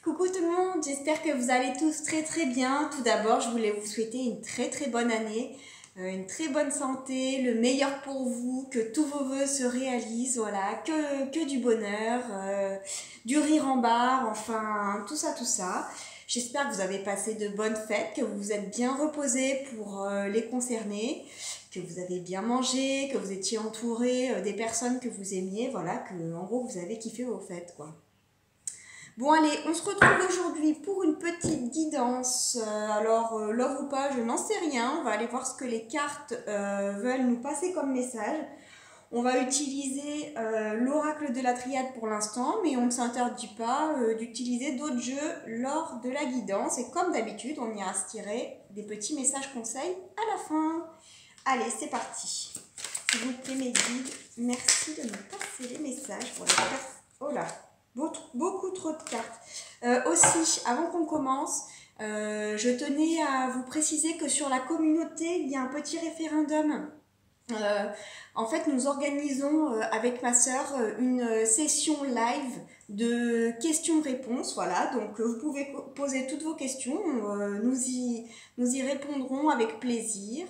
Coucou tout le monde, j'espère que vous allez tous très bien. Tout d'abord, je voulais vous souhaiter une très bonne année, une très bonne santé, le meilleur pour vous, que tous vos vœux se réalisent, voilà, que du bonheur, du rire en barre, enfin tout ça. J'espère que vous avez passé de bonnes fêtes, que vous vous êtes bien reposés pour les concerner, que vous avez bien mangé, que vous étiez entouré des personnes que vous aimiez, voilà, que en gros vous avez kiffé vos fêtes, quoi. Bon allez, on se retrouve aujourd'hui pour une petite guidance. Love ou pas, je n'en sais rien. On va aller voir ce que les cartes veulent nous passer comme message. On va utiliser l'oracle de la triade pour l'instant, mais on ne s'interdit pas d'utiliser d'autres jeux lors de la guidance. Et comme d'habitude, on ira se tirer des petits messages conseils à la fin. Allez, c'est parti. S'il vous plaît, mes guides, merci de me passer les messages pour les cartes. Oh là, beaucoup trop de cartes. Aussi, avant qu'on commence, je tenais à vous préciser que sur la communauté, il y a un petit référendum. En fait, nous organisons avec ma sœur une session live de questions-réponses. Voilà, donc vous pouvez poser toutes vos questions. Nous y répondrons avec plaisir.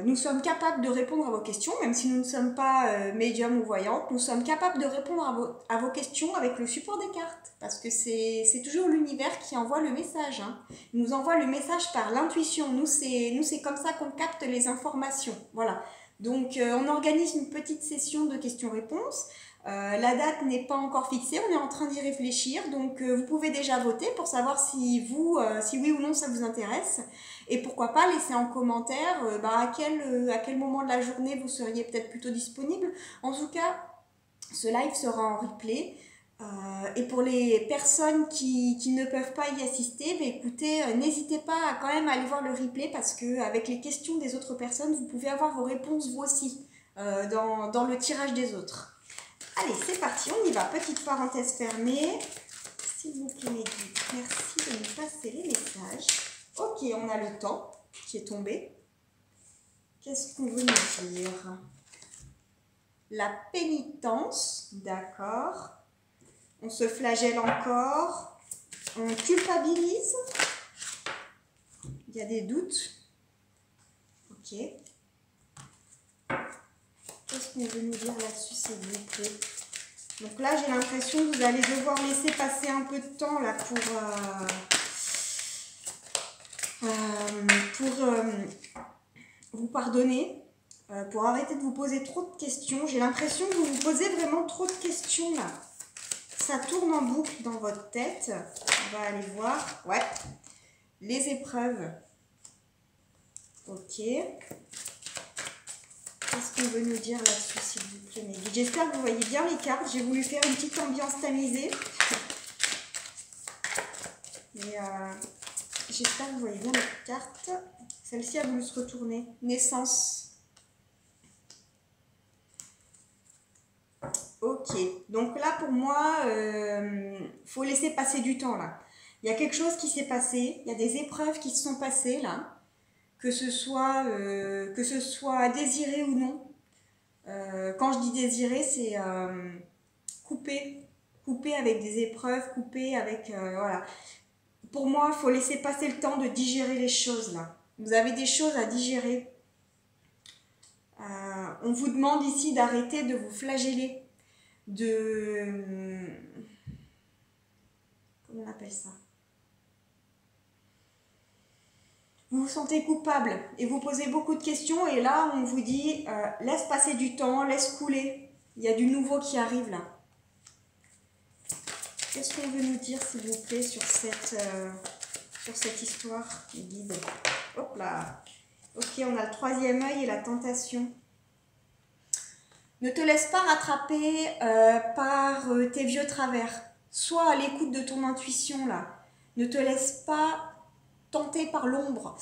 Nous sommes capables de répondre à vos questions, même si nous ne sommes pas médiums ou voyantes, nous sommes capables de répondre à vos questions avec le support des cartes, parce que c'est toujours l'univers qui envoie le message. Hein. Il nous envoie le message par l'intuition. Nous, c'est comme ça qu'on capte les informations. Voilà. Donc, on organise une petite session de questions-réponses. La date n'est pas encore fixée, on est en train d'y réfléchir, donc vous pouvez déjà voter pour savoir si oui ou non ça vous intéresse. Et pourquoi pas laisser en commentaire à quel moment de la journée vous seriez peut-être plutôt disponible. En tout cas, ce live sera en replay. Et pour les personnes qui ne peuvent pas y assister, écoutez, n'hésitez pas à quand même aller voir le replay, parce qu'avec les questions des autres personnes, vous pouvez avoir vos réponses vous aussi dans le tirage des autres. Allez, c'est parti, on y va. Petite parenthèse fermée. S'il vous plaît, mes guides, merci de me passer les messages. Ok, on a le temps qui est tombé. Qu'est-ce qu'on veut nous dire? La pénitence, d'accord. On se flagelle encore. On culpabilise. Il y a des doutes. Ok. Qu'est-ce qu'on veut nous dire là-dessus, s'il vous plaît? Donc là, j'ai l'impression que vous allez devoir laisser passer un peu de temps là pour vous pardonner, pour arrêter de vous poser trop de questions. J'ai l'impression que vous vous posez vraiment trop de questions là. Ça tourne en boucle dans votre tête. On va aller voir. Ouais. Les épreuves. Ok. Qu'est-ce qu'on veut nous dire là-dessus, s'il vous plaît, mes guides? J'espère que vous voyez bien les cartes. J'ai voulu faire une petite ambiance tamisée. Mais j'espère que vous voyez bien les cartes. Celle-ci a voulu se retourner. Naissance. Ok. Donc là, pour moi, faut laisser passer du temps, là. Il y a quelque chose qui s'est passé. Il y a des épreuves qui se sont passées, là. Que ce soit désiré ou non. Quand je dis désiré, c'est couper avec des épreuves, couper avec... voilà. Pour moi, il faut laisser passer le temps de digérer les choses, là. Vous avez des choses à digérer. On vous demande ici d'arrêter de vous flageller. Comment on appelle ça? Vous vous sentez coupable et vous posez beaucoup de questions, et là on vous dit laisse passer du temps, laisse couler. Il y a du nouveau qui arrive là. Qu'est-ce qu'on veut nous dire, s'il vous plaît, sur cette histoire, les guides? Hop là. Ok, on a le troisième œil et la tentation. Ne te laisse pas rattraper par tes vieux travers. Sois à l'écoute de ton intuition là. Ne te laisse pas tenter par l'ombre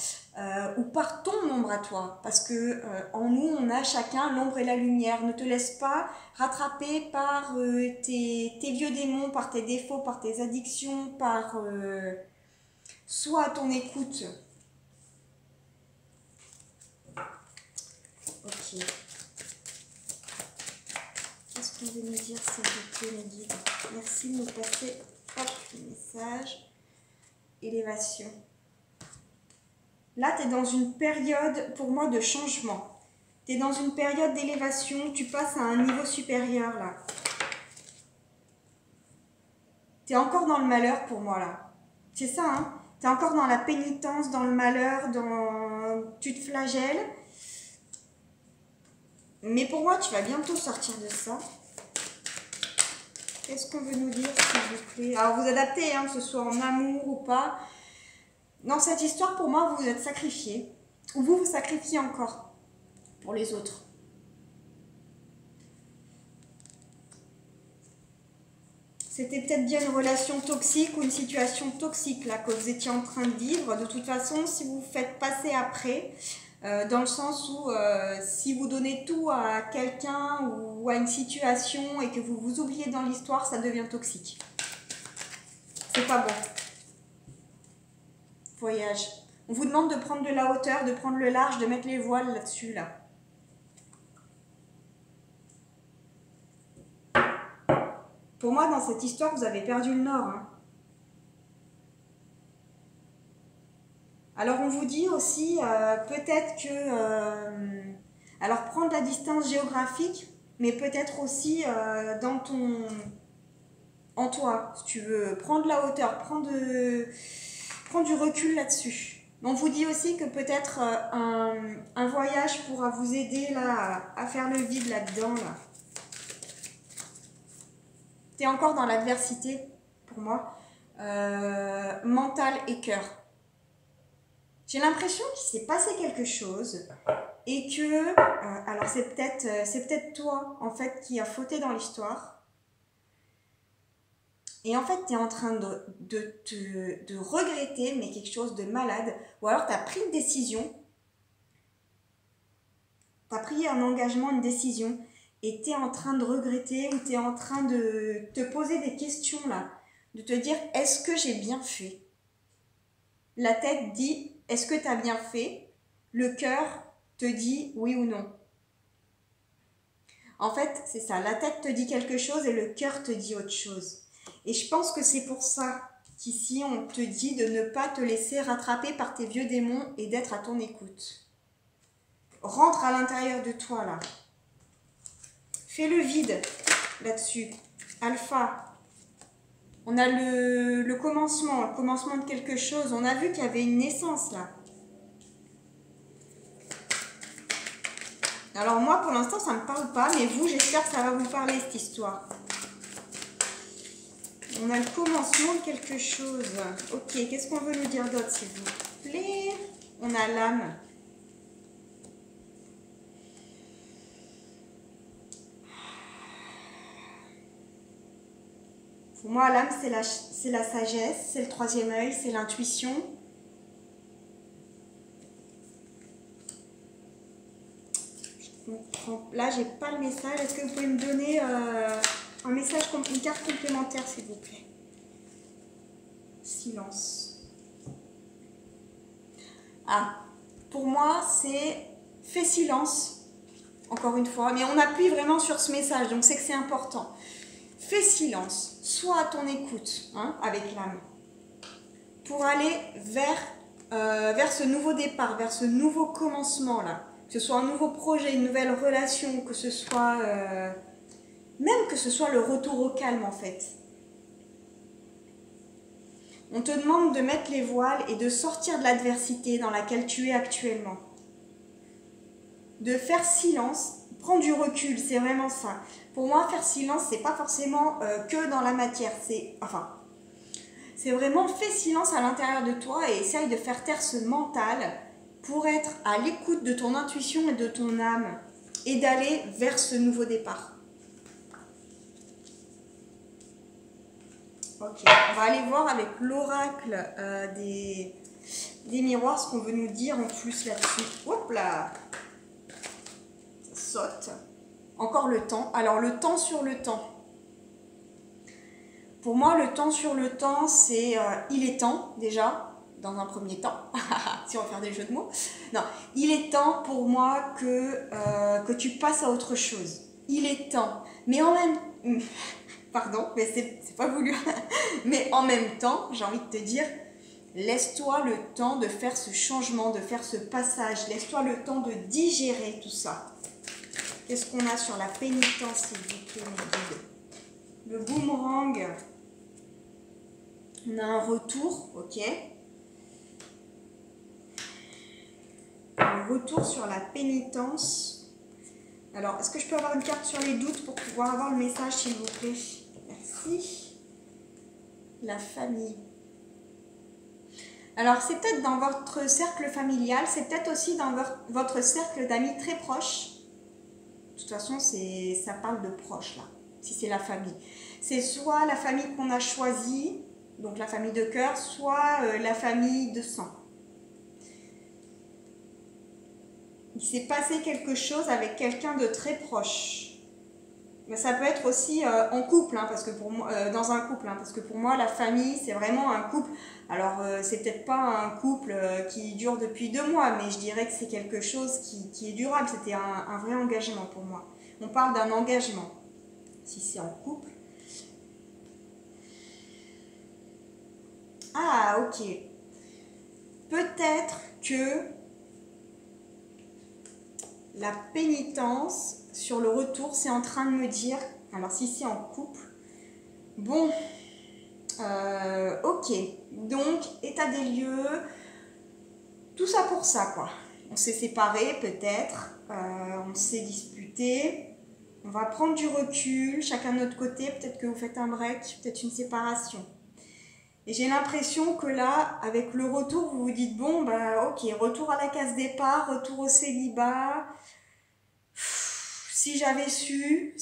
ou par ton ombre à toi, parce que en nous on a chacun l'ombre et la lumière. Ne te laisse pas rattraper par tes vieux démons, par tes défauts, par tes addictions, par sois à ton écoute. Ok. Qu'est-ce qu'on veut nous dire, s'il vous plaît, mes guides? Merci de nous passer, hop, le message. Élévation. Là, tu es dans une période, pour moi, de changement. Tu es dans une période d'élévation, tu passes à un niveau supérieur, là. Tu es encore dans le malheur, pour moi, là. C'est ça, hein? Tu es encore dans la pénitence, dans le malheur, tu te flagelles. Mais pour moi, tu vas bientôt sortir de ça. Qu'est-ce qu'on veut nous dire, s'il vous plaît? Alors, vous adaptez, hein, que ce soit en amour ou pas. Dans cette histoire, pour moi, vous vous êtes sacrifié. Ou vous vous sacrifiez encore pour les autres. C'était peut-être bien une relation toxique ou une situation toxique là que vous étiez en train de vivre. De toute façon, si vous vous faites passer après, dans le sens où si vous donnez tout à quelqu'un ou à une situation et que vous vous oubliez dans l'histoire, ça devient toxique. C'est pas bon. Voyage. On vous demande de prendre de la hauteur, de prendre le large, de mettre les voiles là-dessus, là. Pour moi, dans cette histoire, vous avez perdu le nord. Hein. Alors, on vous dit aussi, peut-être que... alors, prendre la distance géographique, mais peut-être aussi en toi, si tu veux. Prendre la hauteur, prendre du recul là-dessus. On vous dit aussi que peut-être un voyage pourra vous aider là, à faire le vide là-dedans. Là. Tu es encore dans l'adversité, pour moi, mental et cœur. J'ai l'impression qu'il s'est passé quelque chose et que, alors c'est peut-être toi, en fait, qui a fauté dans l'histoire. Et en fait, tu es en train de regretter, mais quelque chose de malade. Ou alors, tu as pris une décision, tu as pris un engagement, une décision, et tu es en train de regretter ou tu es en train de te poser des questions là, de te dire, est-ce que j'ai bien fait? La tête dit, est-ce que tu as bien fait? Le cœur te dit oui ou non. En fait, c'est ça, la tête te dit quelque chose et le cœur te dit autre chose. Et je pense que c'est pour ça qu'ici, on te dit de ne pas te laisser rattraper par tes vieux démons et d'être à ton écoute. Rentre à l'intérieur de toi, là. Fais le vide là-dessus. Alpha. On a le commencement de quelque chose. On a vu qu'il y avait une naissance, là. Alors moi, pour l'instant, ça ne me parle pas, mais vous, j'espère que ça va vous parler, cette histoire. On a le commencement de quelque chose. Ok, qu'est-ce qu'on veut nous dire d'autre, s'il vous plaît? On a l'âme. Pour moi, l'âme, c'est la sagesse, c'est le troisième œil, c'est l'intuition. Là, j'ai pas le message. Est-ce que vous pouvez me donner un message, une carte complémentaire, s'il vous plaît? Silence. Ah, pour moi, c'est fais silence, encore une fois, mais on appuie vraiment sur ce message, donc c'est que c'est important. Fais silence, sois à ton écoute, hein, avec l'âme, pour aller vers ce nouveau départ, vers ce nouveau commencement-là. Que ce soit un nouveau projet, une nouvelle relation, que ce soit... même que ce soit le retour au calme, en fait. On te demande de mettre les voiles et de sortir de l'adversité dans laquelle tu es actuellement. De faire silence, prendre du recul, c'est vraiment ça. Pour moi, faire silence, c'est pas forcément que dans la matière. C'est vraiment fais silence à l'intérieur de toi et essaye de faire taire ce mental pour être à l'écoute de ton intuition et de ton âme et d'aller vers ce nouveau départ. Ok, on va aller voir avec l'oracle des miroirs ce qu'on veut nous dire en plus là-dessus. Hop là, ça saute. Encore le temps. Alors le temps sur le temps. Pour moi, le temps sur le temps, c'est il est temps déjà, dans un premier temps, si on va faire des jeux de mots. Non, il est temps pour moi que tu passes à autre chose. Il est temps. Mais en même... Pardon, mais c'est pas voulu. Mais en même temps, j'ai envie de te dire, laisse-toi le temps de faire ce changement, de faire ce passage. Laisse-toi le temps de digérer tout ça. Qu'est-ce qu'on a sur la pénitence, s'il vous plaît, mes guides? Le boomerang. On a un retour, ok. Un retour sur la pénitence. Alors, est-ce que je peux avoir une carte sur les doutes pour pouvoir avoir le message, s'il vous plaît? Merci. La famille. Alors, c'est peut-être dans votre cercle familial, c'est peut-être aussi dans votre cercle d'amis très proches. De toute façon, ça parle de proches, là, si c'est la famille. C'est soit la famille qu'on a choisie, donc la famille de cœur, soit la famille de sang. Il s'est passé quelque chose avec quelqu'un de très proche. Mais ça peut être aussi en couple, hein, parce que pour moi, dans un couple, hein, parce que pour moi, la famille, c'est vraiment un couple. Alors, c'est peut-être pas un couple qui dure depuis 2 mois, mais je dirais que c'est quelque chose qui est durable. C'était un vrai engagement pour moi. On parle d'un engagement, si c'est en couple. Ah, ok. Peut-être que la pénitence sur le retour, c'est en train de me dire, alors si c'est en couple, bon, ok, donc état des lieux, tout ça pour ça quoi. On s'est séparés peut-être, on s'est disputé, on va prendre du recul, chacun de notre côté, peut-être que vous faites un break, peut-être une séparation. Et j'ai l'impression que là, avec le retour, vous vous dites, bon, bah ok, retour à la case départ, retour au célibat. Si j'avais su,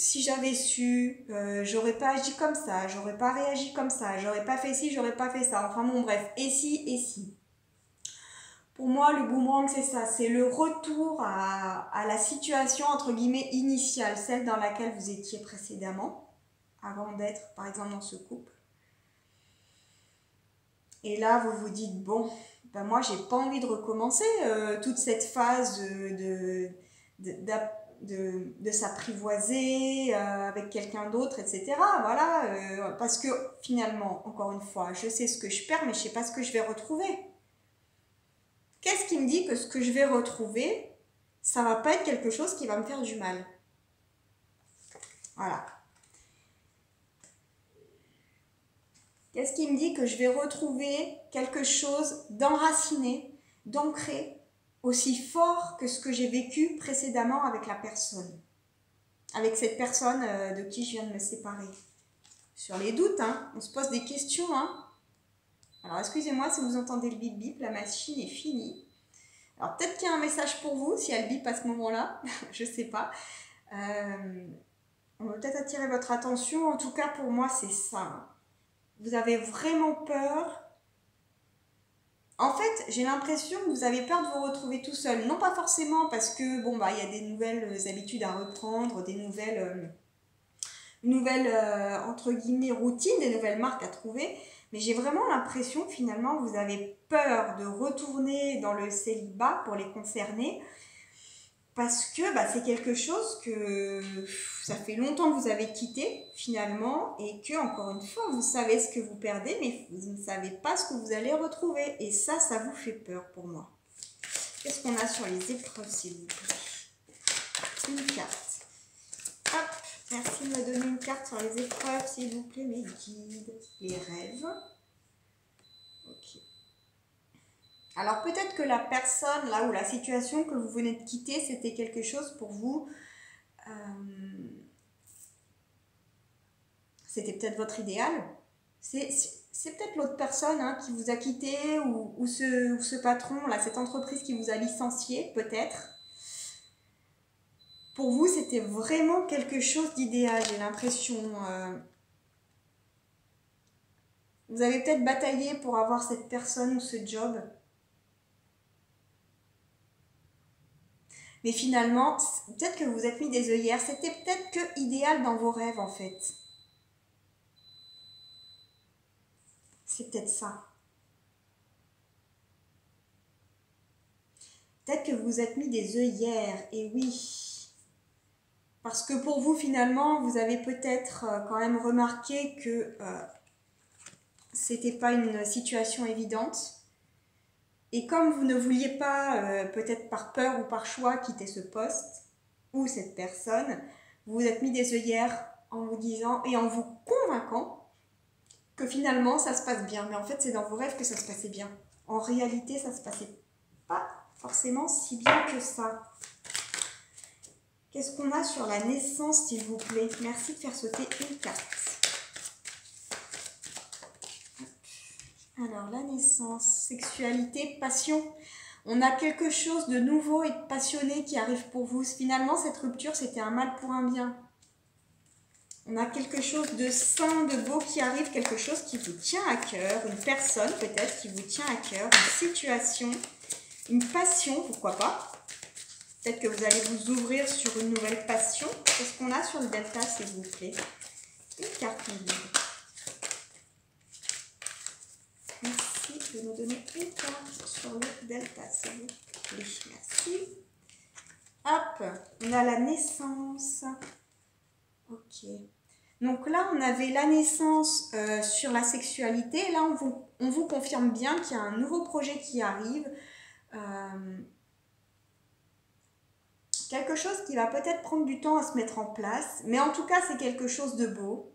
j'aurais pas agi comme ça, j'aurais pas réagi comme ça, j'aurais pas fait ci, j'aurais pas fait ça. Enfin bon, bref, et si. Pour moi, le boomerang, c'est ça, c'est le retour à la situation, entre guillemets, initiale, celle dans laquelle vous étiez précédemment, avant d'être, par exemple, dans ce couple. Et là, vous vous dites, bon, ben moi, j'ai pas envie de recommencer toute cette phase de s'apprivoiser avec quelqu'un d'autre, etc. Voilà, parce que finalement, encore une fois, je sais ce que je perds, mais je sais pas ce que je vais retrouver. Qu'est-ce qui me dit que ce que je vais retrouver, ça va pas être quelque chose qui va me faire du mal? Voilà. Qu'est-ce qui me dit que je vais retrouver quelque chose d'enraciné, d'ancré, aussi fort que ce que j'ai vécu précédemment avec la personne, avec cette personne de qui je viens de me séparer? Sur les doutes, hein, on se pose des questions. Hein. Alors excusez-moi si vous entendez le bip bip, la machine est finie. Alors peut-être qu'il y a un message pour vous, si elle bip à ce moment-là, je sais pas. On va peut-être attirer votre attention, en tout cas pour moi c'est ça. Vous avez vraiment peur. En fait, j'ai l'impression que vous avez peur de vous retrouver tout seul. Non pas forcément parce que, bon, bah, il y a des nouvelles habitudes à reprendre, des nouvelles entre guillemets, routines, des nouvelles marques à trouver. Mais j'ai vraiment l'impression, finalement, que vous avez peur de retourner dans le célibat pour les concerner. Parce que bah, c'est quelque chose que ça fait longtemps que vous avez quitté finalement et que, encore une fois, vous savez ce que vous perdez mais vous ne savez pas ce que vous allez retrouver. Et ça vous fait peur pour moi. Qu'est-ce qu'on a sur les épreuves, s'il vous plaît? Une carte. Hop, merci de me donner une carte sur les épreuves, s'il vous plaît, mes guides. Les rêves. Ok. Alors peut-être que la personne, là, ou la situation que vous venez de quitter, c'était quelque chose pour vous. C'était peut-être votre idéal. C'est peut-être l'autre personne hein, qui vous a quitté ou ce patron, là, cette entreprise qui vous a licencié, peut-être. Pour vous, c'était vraiment quelque chose d'idéal, j'ai l'impression. Vous avez peut-être bataillé pour avoir cette personne ou ce job. Mais finalement, peut-être que vous êtes mis des œillères. C'était peut-être que idéal dans vos rêves, en fait. C'est peut-être ça. Peut-être que vous vous êtes mis des œillères. Et oui. Parce que pour vous, finalement, vous avez peut-être quand même remarqué que c'était pas une situation évidente. Et comme vous ne vouliez pas, peut-être par peur ou par choix, quitter ce poste ou cette personne, vous vous êtes mis des œillères en vous disant et en vous convainquant que finalement ça se passe bien. Mais en fait, c'est dans vos rêves que ça se passait bien. En réalité, ça se passait pas forcément si bien que ça. Qu'est-ce qu'on a sur la naissance, s'il vous plaît? Merci de faire sauter une carte. Alors, la naissance, sexualité, passion. On a quelque chose de nouveau et de passionné qui arrive pour vous. Finalement, cette rupture, c'était un mal pour un bien. On a quelque chose de sain, de beau qui arrive, quelque chose qui vous tient à cœur, une personne peut-être qui vous tient à cœur, une situation, une passion, pourquoi pas. Peut-être que vous allez vous ouvrir sur une nouvelle passion. Qu'est-ce qu'on a sur le delta, s'il vous plaît? Une carte libre. Merci de nous donner une carte sur le delta, s'il vous plaît. Merci. Hop, on a la naissance. Ok. Donc là, on avait la naissance sur la sexualité. Là, on vous confirme bien qu'il y a un nouveau projet qui arrive. Quelque chose qui va peut-être prendre du temps à se mettre en place. Mais en tout cas, c'est quelque chose de beau.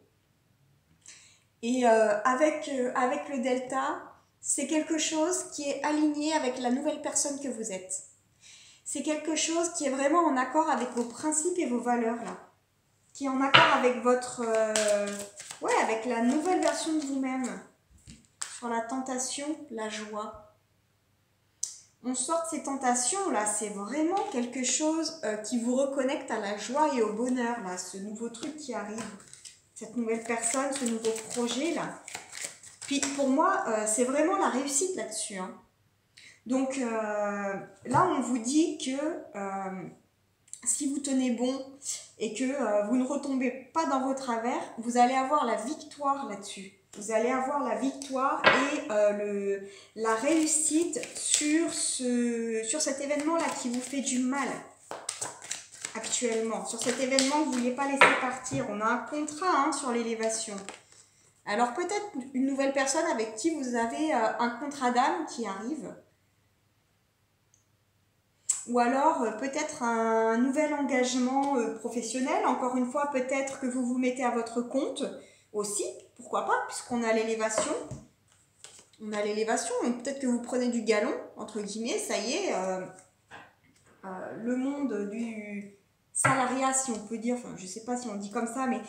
Et avec le delta, c'est quelque chose qui est aligné avec la nouvelle personne que vous êtes. C'est quelque chose qui est vraiment en accord avec vos principes et vos valeurs là. Qui est en accord avec votre... avec la nouvelle version de vous-même. Sur la tentation, la joie. On sort de ces tentations là, c'est vraiment quelque chose qui vous reconnecte à la joie et au bonheur là, ce nouveau truc qui arrive. Cette nouvelle personne, ce nouveau projet là. Puis pour moi, c'est vraiment la réussite là-dessus. Hein. Donc là, on vous dit que si vous tenez bon et que vous ne retombez pas dans vos travers, vous allez avoir la victoire là-dessus. Vous allez avoir la victoire et la réussite sur cet événement-là qui vous fait du mal actuellement. Sur cet événement que vous ne vouliez pas laisser partir. On a un contrat hein, sur l'élévation. Alors peut-être une nouvelle personne avec qui vous avez un contrat d'âme qui arrive. Ou alors peut-être un nouvel engagement professionnel. Encore une fois, peut-être que vous vous mettez à votre compte aussi. Pourquoi pas, puisqu'on a l'élévation. On a l'élévation, donc peut-être que vous prenez du galon, entre guillemets, ça y est. Le monde du salariat, si on peut dire, enfin je ne sais pas si on dit comme ça, mais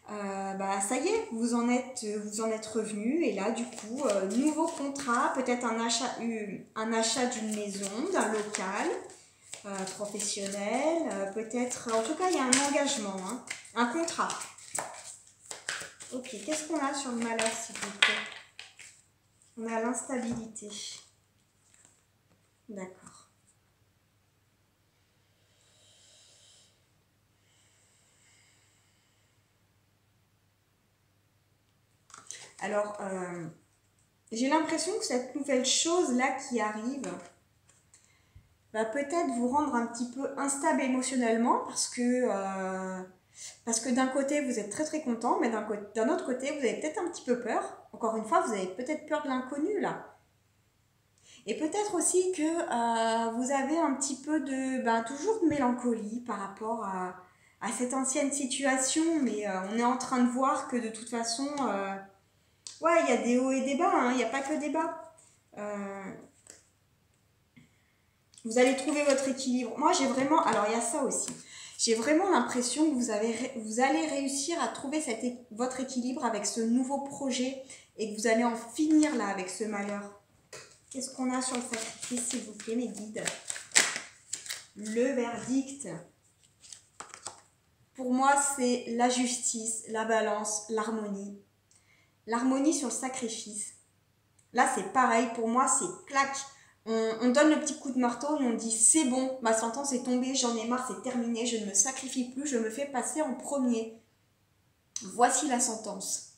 ça y est, vous en êtes revenu. Et là, du coup, nouveau contrat, peut-être un achat d'une maison, d'un local. Professionnel, peut-être, en tout cas il y a un engagement, hein, un contrat. Ok, qu'est-ce qu'on a sur le malheur s'il vous plaît? On a l'instabilité. D'accord. Alors, j'ai l'impression que cette nouvelle chose-là qui arrive va peut-être vous rendre un petit peu instable émotionnellement parce que d'un côté vous êtes très très content, mais d'un autre côté vous avez peut-être un petit peu peur. Encore une fois, vous avez peut-être peur de l'inconnu là. Et peut-être aussi que vous avez un petit peu de toujours de mélancolie par rapport à cette ancienne situation, mais on est en train de voir que de toute façon, il y a des hauts et des bas, hein, il n'y a pas que des bas. Vous allez trouver votre équilibre. Moi, j'ai vraiment... Alors, il y a ça aussi. J'ai vraiment l'impression que vous allez réussir à trouver votre équilibre avec ce nouveau projet et que vous allez en finir là avec ce malheur. Qu'est-ce qu'on a sur le sacrifice, s'il vous plaît, mes guides? Le verdict. Pour moi, c'est la justice, la balance, l'harmonie. L'harmonie sur le sacrifice. Là, c'est pareil. Pour moi, c'est clac. On donne le petit coup de marteau et on dit c'est bon, ma sentence est tombée, j'en ai marre, c'est terminé, je ne me sacrifie plus, je me fais passer en premier. Voici la sentence.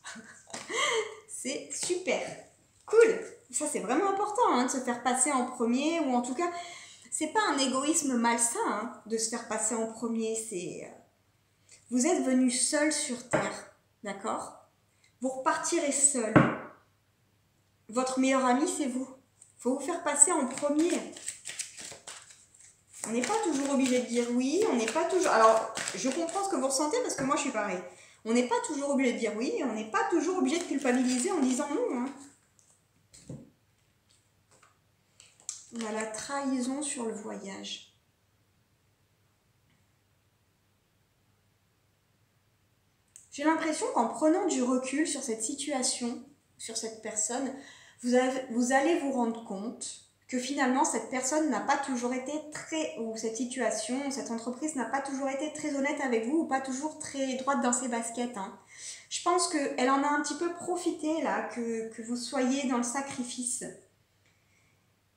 C'est super, cool. Ça c'est vraiment important hein, de se faire passer en premier, ou en tout cas, c'est pas un égoïsme malsain hein, de se faire passer en premier, Vous êtes venu seul sur Terre, d'accord? Vous repartirez seul. Votre meilleur ami, c'est vous. Il faut vous faire passer en premier. On n'est pas toujours obligé de dire oui, on n'est pas toujours... Alors, je comprends ce que vous ressentez parce que moi, je suis pareil. On n'est pas toujours obligé de dire oui, et on n'est pas toujours obligé de culpabiliser en disant non. Hein. On a la trahison sur le voyage. J'ai l'impression qu'en prenant du recul sur cette situation, sur cette personne, vous allez vous rendre compte que finalement cette personne n'a pas toujours été ou cette situation, cette entreprise n'a pas toujours été très honnête avec vous ou pas toujours très droite dans ses baskets. Hein. Je pense qu'elle en a un petit peu profité là, que vous soyez dans le sacrifice.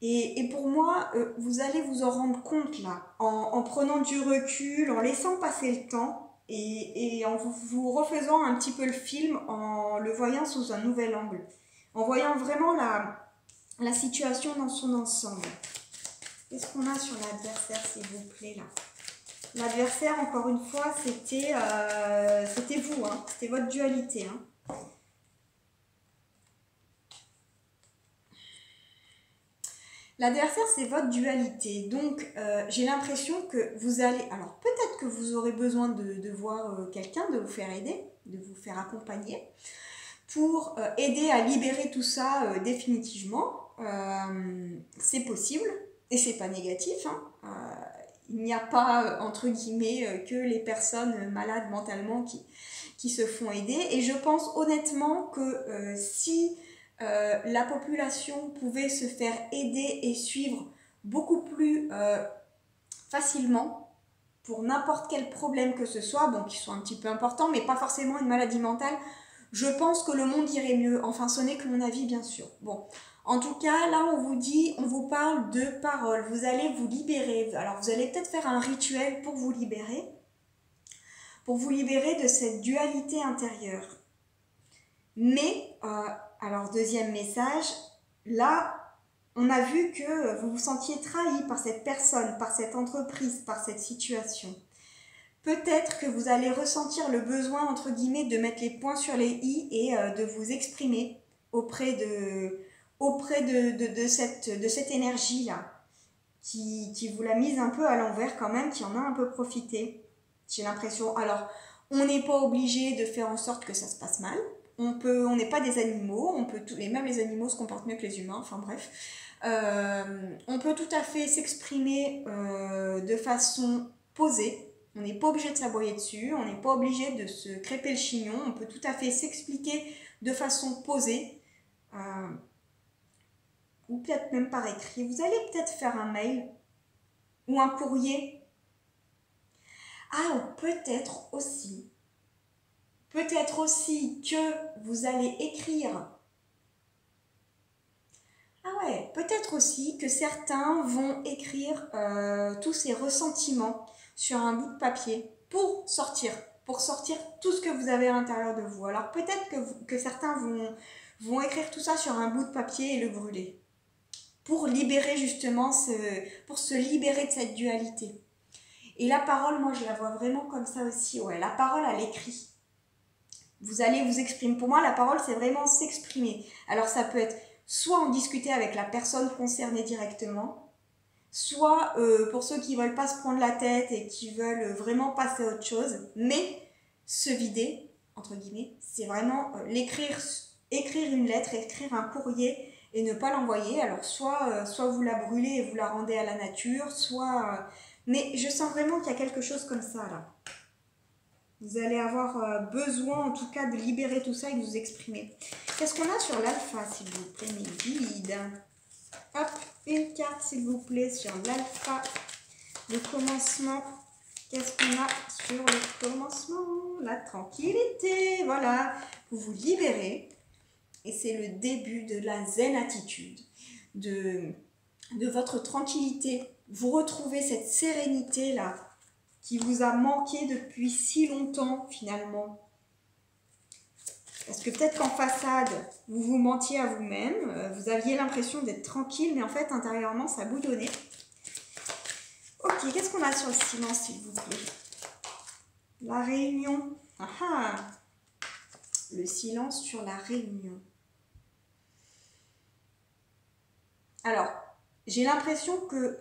Et pour moi, vous allez vous en rendre compte là, en prenant du recul, en laissant passer le temps et en vous refaisant un petit peu le film, en le voyant sous un nouvel angle, en voyant vraiment la situation dans son ensemble. Qu'est-ce qu'on a sur l'adversaire, s'il vous plaît, là? L'adversaire, encore une fois, c'était vous, hein, c'était votre dualité. Hein. L'adversaire, c'est votre dualité. Donc, j'ai l'impression que vous allez... Alors, peut-être que vous aurez besoin de voir quelqu'un, de vous faire aider, de vous faire accompagner, pour aider à libérer tout ça définitivement. C'est possible, et c'est pas négatif. Hein. Il n'y a pas, entre guillemets, que les personnes malades mentalement qui se font aider. Et je pense honnêtement que si... la population pouvait se faire aider et suivre beaucoup plus facilement pour n'importe quel problème que ce soit, bon, qui soit un petit peu important, mais pas forcément une maladie mentale, je pense que le monde irait mieux. Enfin, ce n'est que mon avis, bien sûr. Bon, en tout cas, là, on vous dit, on vous parle de paroles. Vous allez vous libérer. Alors, vous allez peut-être faire un rituel pour vous libérer de cette dualité intérieure. Mais... alors, deuxième message, là, on a vu que vous vous sentiez trahi par cette personne, par cette entreprise, par cette situation. Peut-être que vous allez ressentir le besoin, entre guillemets, de mettre les points sur les i et de vous exprimer auprès de cette énergie-là, qui vous l'a mise un peu à l'envers quand même, qui en a un peu profité. J'ai l'impression. Alors, on n'est pas obligé de faire en sorte que ça se passe mal. On n'est pas des animaux, et même les animaux se comportent mieux que les humains, enfin bref. On peut tout à fait s'exprimer de façon posée. On n'est pas obligé de s'aboyer dessus, on n'est pas obligé de se crêper le chignon. On peut tout à fait s'expliquer de façon posée. Ou peut-être même par écrit. Vous allez peut-être faire un mail ou un courrier. Ah, ou peut-être aussi que vous allez écrire. Ah ouais, peut-être aussi que certains vont écrire tous ces ressentiments sur un bout de papier pour sortir tout ce que vous avez à l'intérieur de vous. Alors peut-être que certains vont écrire tout ça sur un bout de papier et le brûler. Pour libérer justement, pour se libérer de cette dualité. Et la parole, moi je la vois vraiment comme ça aussi. Ouais, la parole à l'écrit. Vous allez vous exprimer. Pour moi, la parole, c'est vraiment s'exprimer. Alors, ça peut être soit en discuter avec la personne concernée directement, soit pour ceux qui ne veulent pas se prendre la tête et qui veulent vraiment passer à autre chose, mais se vider, entre guillemets, c'est vraiment écrire une lettre, écrire un courrier et ne pas l'envoyer. Alors, soit vous la brûlez et vous la rendez à la nature, soit... mais je sens vraiment qu'il y a quelque chose comme ça, là. Vous allez avoir besoin, en tout cas, de libérer tout ça et de vous exprimer. Qu'est-ce qu'on a sur l'alpha, s'il vous plaît, mes guides? Hop, une carte, s'il vous plaît, sur l'alpha. Le commencement. Qu'est-ce qu'on a sur le commencement? La tranquillité, voilà. Vous vous libérez. Et c'est le début de la zen attitude, de votre tranquillité. Vous retrouvez cette sérénité-là, qui vous a manqué depuis si longtemps finalement. Parce que peut-être qu'en façade, vous vous mentiez à vous-même, vous aviez l'impression d'être tranquille, mais en fait, intérieurement, ça boutonnait. Ok, qu'est-ce qu'on a sur le silence, s'il vous plaît? La réunion. Ah ah. Le silence sur la réunion. Alors, j'ai l'impression que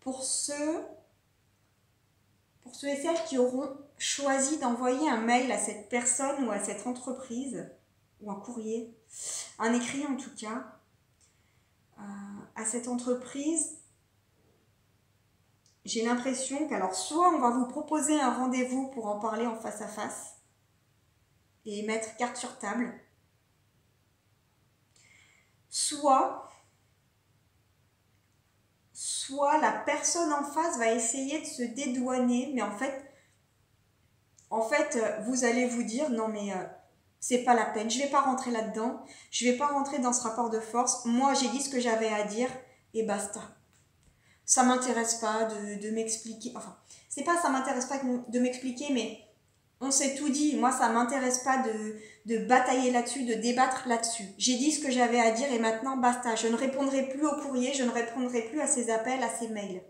pour ceux et celles qui auront choisi d'envoyer un mail à cette personne ou à cette entreprise, ou un courrier, un écrit en tout cas, à cette entreprise, j'ai l'impression qu'alors soit on va vous proposer un rendez-vous pour en parler en face à face et mettre carte sur table, soit la personne en face va essayer de se dédouaner, mais en fait, vous allez vous dire non mais c'est pas la peine, je vais pas rentrer là-dedans, je vais pas rentrer dans ce rapport de force, moi j'ai dit ce que j'avais à dire et basta. Ça m'intéresse pas de m'expliquer, enfin, c'est pas ça m'intéresse pas de m'expliquer, mais on s'est tout dit, moi ça m'intéresse pas de batailler là-dessus, de débattre là-dessus. J'ai dit ce que j'avais à dire et maintenant basta, je ne répondrai plus au courrier, je ne répondrai plus à ces appels, à ces mails.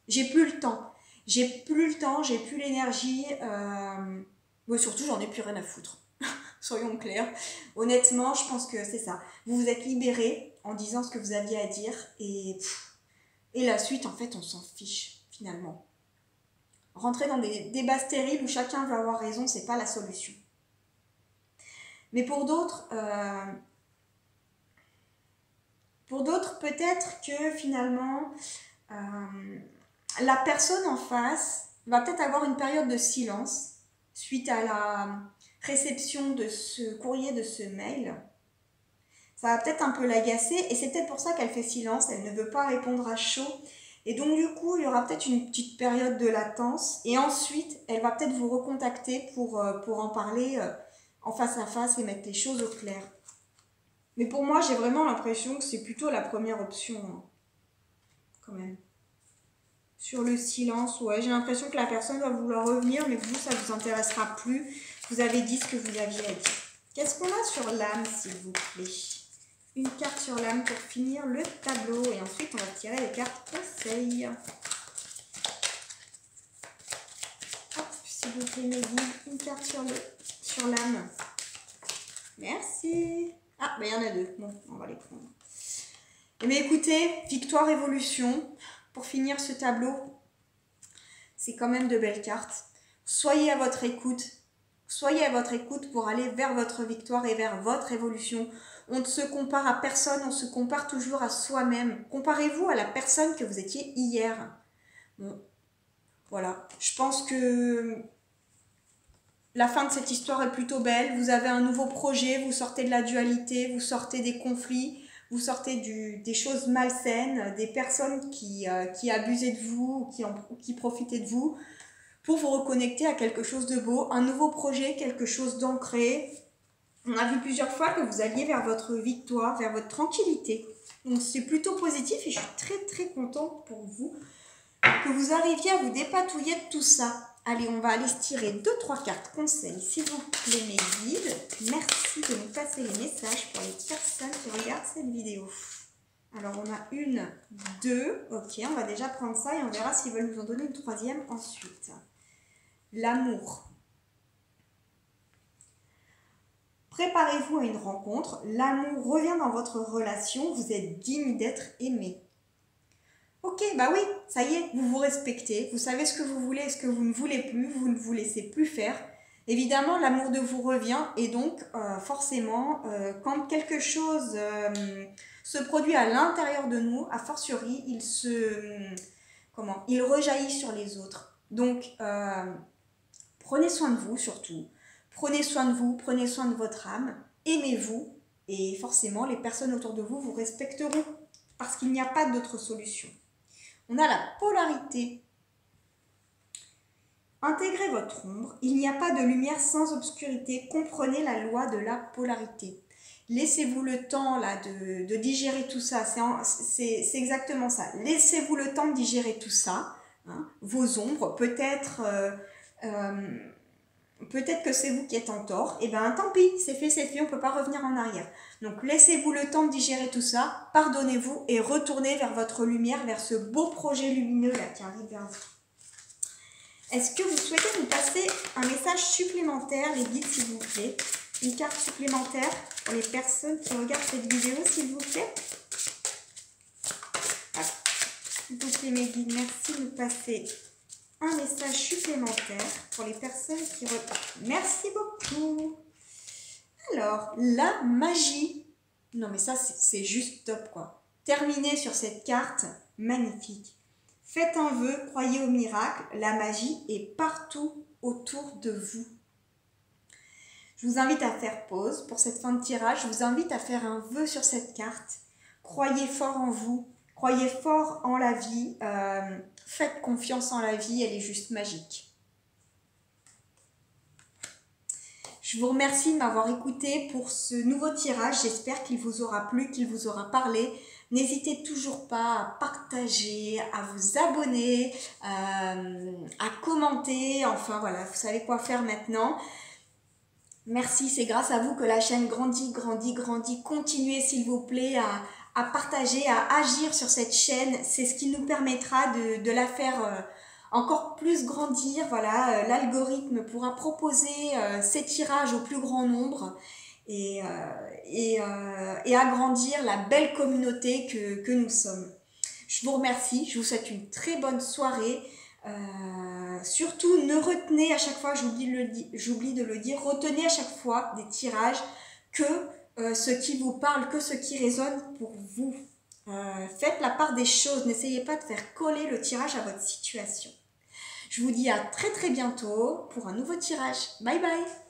J'ai plus le temps. J'ai plus l'énergie. Surtout, j'en ai plus rien à foutre. Soyons clairs. Honnêtement, je pense que c'est ça. Vous vous êtes libéré en disant ce que vous aviez à dire et la suite, en fait, on s'en fiche finalement. Rentrer dans des débats stériles où chacun veut avoir raison, c'est pas la solution. Mais pour d'autres, peut-être que finalement, la personne en face va peut-être avoir une période de silence suite à la réception de ce courrier, de ce mail. Ça va peut-être un peu l'agacer et c'est peut-être pour ça qu'elle fait silence, elle ne veut pas répondre à chaud. Et donc du coup, il y aura peut-être une petite période de latence et ensuite, elle va peut-être vous recontacter pour en parler en face à face et mettre les choses au clair. Mais pour moi, j'ai vraiment l'impression que c'est plutôt la première option, hein, quand même. Sur le silence, ouais, j'ai l'impression que la personne va vouloir revenir, mais vous, ça ne vous intéressera plus. Vous avez dit ce que vous aviez à dire. Qu'est-ce qu'on a sur l'âme, s'il vous plaît? Une carte sur l'âme pour finir le tableau. Et ensuite, on va tirer les cartes conseils. Hop, s'il vous plaît, mes guides, une carte sur l'âme. Merci. Ah, ben il y en a deux. Bon, on va les prendre. Eh bien, écoutez, victoire, évolution. Pour finir ce tableau, c'est quand même de belles cartes. Soyez à votre écoute. Soyez à votre écoute pour aller vers votre victoire et vers votre évolution. On ne se compare à personne, on se compare toujours à soi-même. Comparez-vous à la personne que vous étiez hier. Bon, voilà. Je pense que la fin de cette histoire est plutôt belle. Vous avez un nouveau projet, vous sortez de la dualité, vous sortez des conflits. Vous sortez des choses malsaines, des personnes qui abusaient de vous, qui profitaient de vous, pour vous reconnecter à quelque chose de beau, un nouveau projet, quelque chose d'ancré. On a vu plusieurs fois que vous alliez vers votre victoire, vers votre tranquillité. Donc c'est plutôt positif et je suis très très contente pour vous que vous arriviez à vous dépatouiller de tout ça. Allez, on va aller se tirer 2-3 cartes conseils, s'il vous plaît, mes guides. Merci de nous passer les messages pour les personnes qui regardent cette vidéo. Alors, on a 1, 2. Ok, on va déjà prendre ça et on verra s'ils veulent nous en donner une troisième ensuite. L'amour. Préparez-vous à une rencontre. L'amour revient dans votre relation. Vous êtes digne d'être aimé. Ok, bah oui, ça y est, vous vous respectez, vous savez ce que vous voulez et ce que vous ne voulez plus, vous ne vous laissez plus faire. Évidemment, l'amour de vous revient et donc forcément, quand quelque chose se produit à l'intérieur de nous, a fortiori, il rejaillit sur les autres. Donc, prenez soin de vous surtout, prenez soin de vous, prenez soin de votre âme, aimez-vous et forcément, les personnes autour de vous vous respecteront parce qu'il n'y a pas d'autre solution. On a la polarité. Intégrez votre ombre. Il n'y a pas de lumière sans obscurité. Comprenez la loi de la polarité. Laissez-vous le temps là, de digérer tout ça. C'est exactement ça. Laissez-vous le temps de digérer tout ça. Hein, vos ombres. Peut-être que c'est vous qui êtes en tort. Et bien tant pis, c'est fait, on ne peut pas revenir en arrière. Donc laissez-vous le temps de digérer tout ça, pardonnez-vous et retournez vers votre lumière, vers ce beau projet lumineux là qui arrive vers vous. Est-ce que vous souhaitez nous passer un message supplémentaire, les guides, s'il vous plaît? Une carte supplémentaire pour les personnes qui regardent cette vidéo, s'il vous plaît? S'il vous plaît, mes guides, merci de nous passer un message supplémentaire pour les personnes qui regardent. Merci beaucoup. Alors, la magie. Non, mais ça, c'est juste top, quoi. Terminer sur cette carte, magnifique. Faites un vœu, croyez au miracle, la magie est partout autour de vous. Je vous invite à faire pause pour cette fin de tirage. Je vous invite à faire un vœu sur cette carte. Croyez fort en vous, croyez fort en la vie. Faites confiance en la vie, elle est juste magique. Je vous remercie de m'avoir écouté pour ce nouveau tirage. J'espère qu'il vous aura plu, qu'il vous aura parlé. N'hésitez toujours pas à partager, à vous abonner, à commenter. Enfin voilà, vous savez quoi faire maintenant. Merci, c'est grâce à vous que la chaîne grandit, grandit, grandit. Continuez s'il vous plaît à partager, à agir sur cette chaîne. C'est ce qui nous permettra de la faire encore plus grandir. Voilà, l'algorithme pourra proposer ces tirages au plus grand nombre et agrandir la belle communauté que nous sommes. Je vous remercie, je vous souhaite une très bonne soirée. Surtout, ne retenez à chaque fois, j'oublie de le dire, retenez à chaque fois des tirages que ce qui vous parle, que ce qui résonne pour vous. Faites la part des choses, n'essayez pas de faire coller le tirage à votre situation. Je vous dis à très très bientôt pour un nouveau tirage. Bye bye!